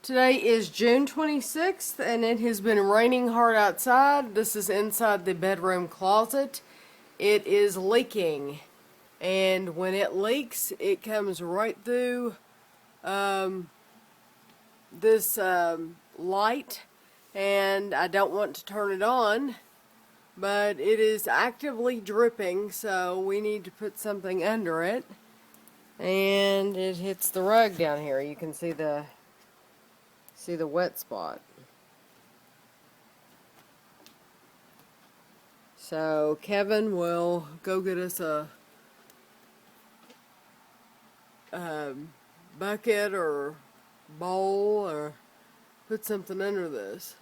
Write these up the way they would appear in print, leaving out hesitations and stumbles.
Today is June 26th and it has been raining hard outside. This is inside the bedroom closet. It is leaking, and when it leaks it comes right through this light, and I don't want to turn it on, but it is actively dripping, so we need to put something under it. And it hits the rug down here. You can see the wet spot. So Kevin will go get us a bucket or bowl or put something under this.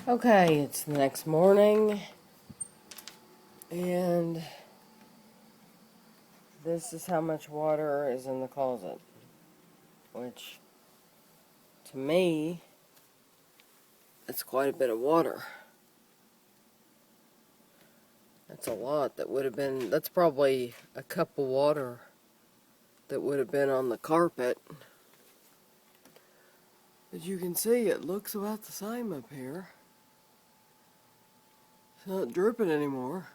Okay, it's the next morning, and this is how much water is in the closet, which to me, it's quite a bit of water. That's a lot. That would have been, that's probably a cup of water that would have been on the carpet. As you can see, it looks about the same up here. It's not dripping anymore.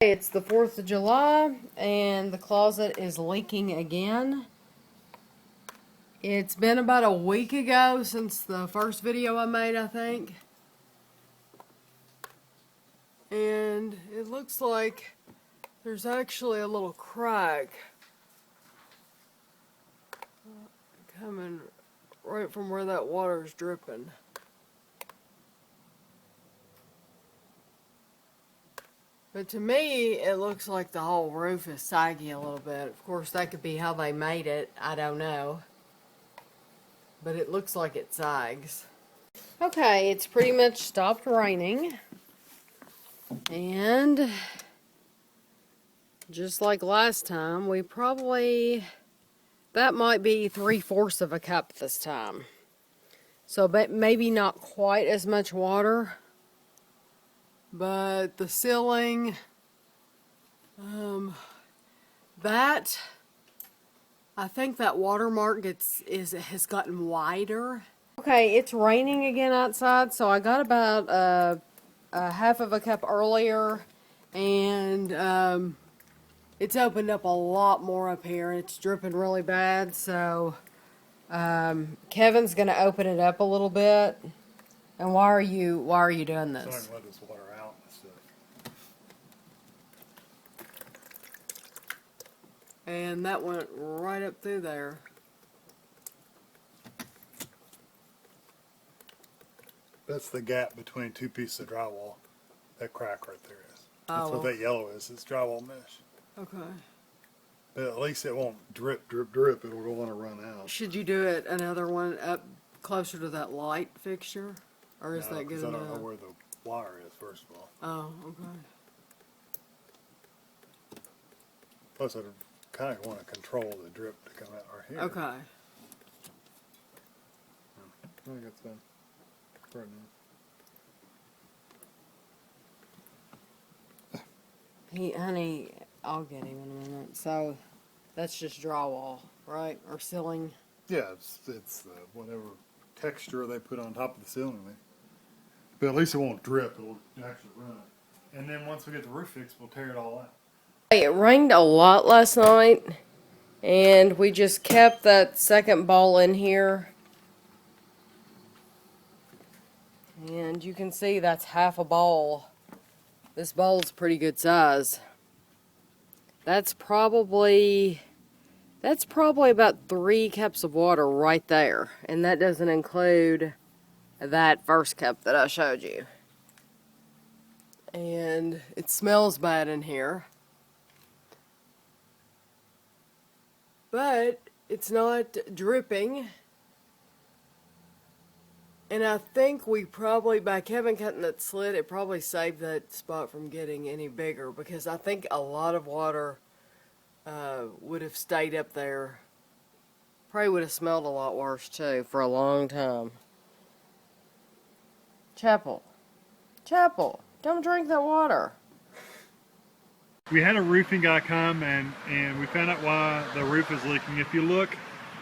It's the 4th of July, and the closet is leaking again. It's been about a week ago since the first video I made, I think. And it looks like there's actually a little crack coming right from where that water is dripping. But to me, it looks like the whole roof is sagging a little bit. Of course, that could be how they made it. I don't know. But it looks like it sags. Okay, it's pretty much stopped raining. And just like last time, we probably, that might be 3/4 of a cup this time. So maybe not quite as much water. But the ceiling, I think that watermark has gotten wider. Okay, it's raining again outside, so I got about a half of a cup earlier, and it's opened up a lot more up here. It's dripping really bad, so Kevin's gonna open it up a little bit. And why are you doing this? So I can let this water out and stuff. And that went right up through there. That's the gap between two pieces of drywall. That crack right there is. Oh, That's what that yellow is. It's drywall mesh. Okay. But at least it won't drip, drip, drip. It'll go on and run out. Should you do it another one up closer to that light fixture? Or is No, that good 'cause enough? I don't know where the wire is, first of all. Oh, okay. Plus, I kind of want to control the drip to come out right here. Okay. I think it's done. Right now. Honey, I'll get him in a minute. So, that's just drywall, right? Or ceiling? Yeah, it's whatever texture they put on top of the ceiling. But at least it won't drip. It'll actually run. And then once we get the roof fixed, we'll tear it all out. It rained a lot last night, and we just kept that second bowl in here. And you can see that's half a bowl. This bowl's pretty good size. That's probably about 3 cups of water right there. And that doesn't include that first cup that I showed you. And it smells bad in here. But it's not dripping. And I think we probably, by Kevin cutting that slit, it probably saved that spot from getting any bigger, because I think a lot of water would have stayed up there. Probably would have smelled a lot worse too for a long time. Chapel, don't drink that water. We had a roofing guy come and we found out why the roof is leaking. If you look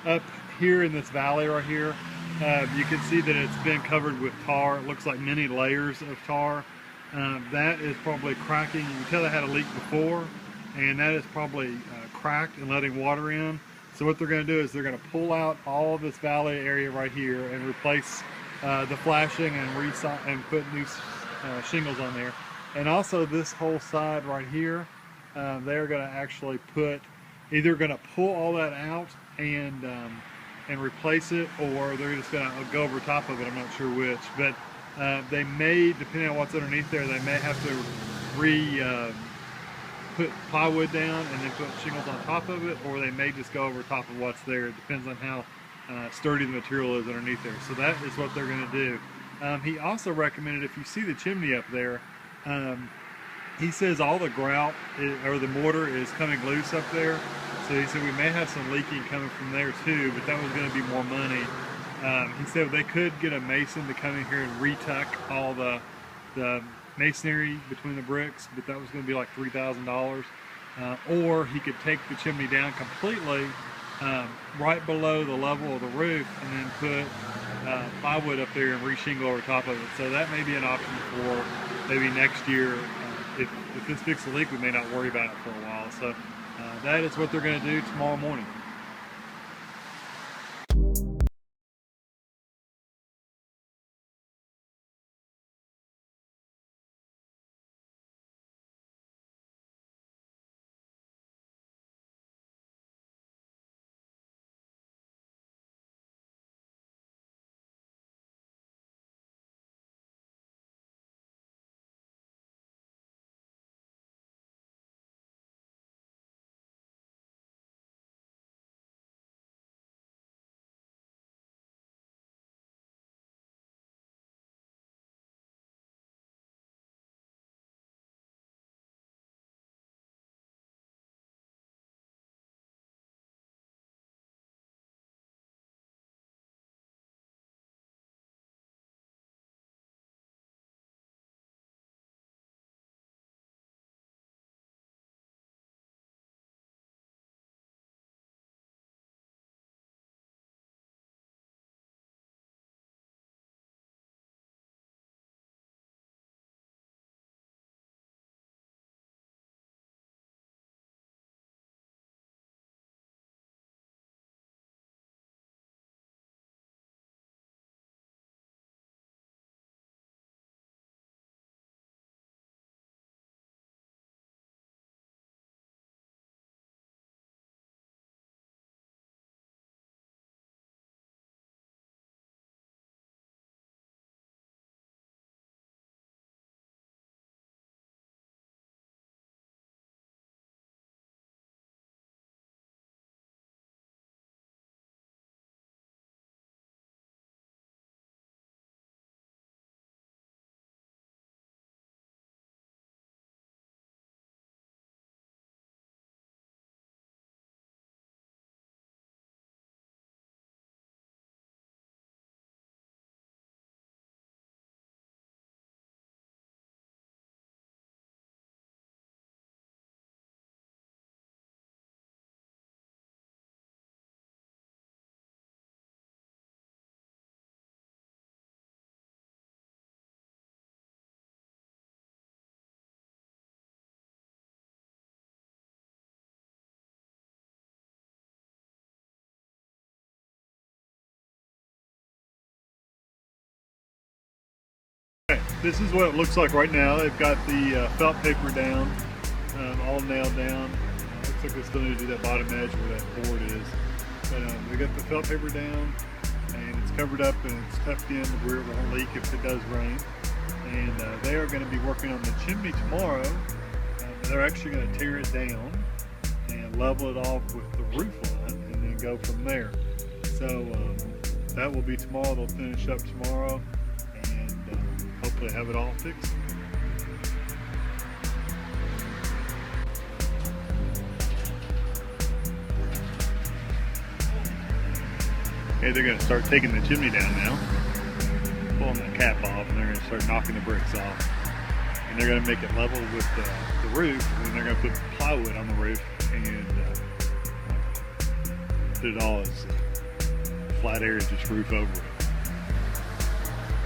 up here in this valley right here, You can see that it's been covered with tar. It looks like many layers of tar. That is probably cracking. You can tell they had a leak before, and that is probably cracked and letting water in. So what they're going to do is they're going to pull out all of this valley area right here and replace the flashing and put new shingles on there. And also this whole side right here, they're going to actually either going to pull all that out and replace it, or they're just going to go over top of it. I'm not sure which, but they may, depending on what's underneath there, they may have to put plywood down and then put shingles on top of it, or they may just go over top of what's there. It depends on how sturdy the material is underneath there. So that is what they're going to do. He also recommended, if you see the chimney up there, he says all the grout or the mortar is coming loose up there. So he said we may have some leaking coming from there too, but that was going to be more money. He said they could get a mason to come in here and retuck all the masonry between the bricks, but that was going to be like $3,000. Or he could take the chimney down completely right below the level of the roof and then put plywood up there and re-shingle over top of it. So that may be an option for maybe next year. If this fixes the leak, we may not worry about it for a while. So that is what they're going to do tomorrow morning. This is what it looks like right now. They've got the felt paper down, all nailed down. Looks like they still need to do that bottom edge where that board is. But they got the felt paper down, and it's covered up and it's tucked in where it won't leak if it does rain. And they are going to be working on the chimney tomorrow. They're actually going to tear it down and level it off with the roof line and then go from there. So that will be tomorrow. They'll finish up tomorrow and hopefully have it all fixed. Okay, they're going to start taking the chimney down now, pulling the cap off, and they're going to start knocking the bricks off. And they're going to make it level with the roof, and then they're going to put plywood on the roof and put it all as flat area, just roof over it.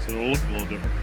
so it'll look a little different.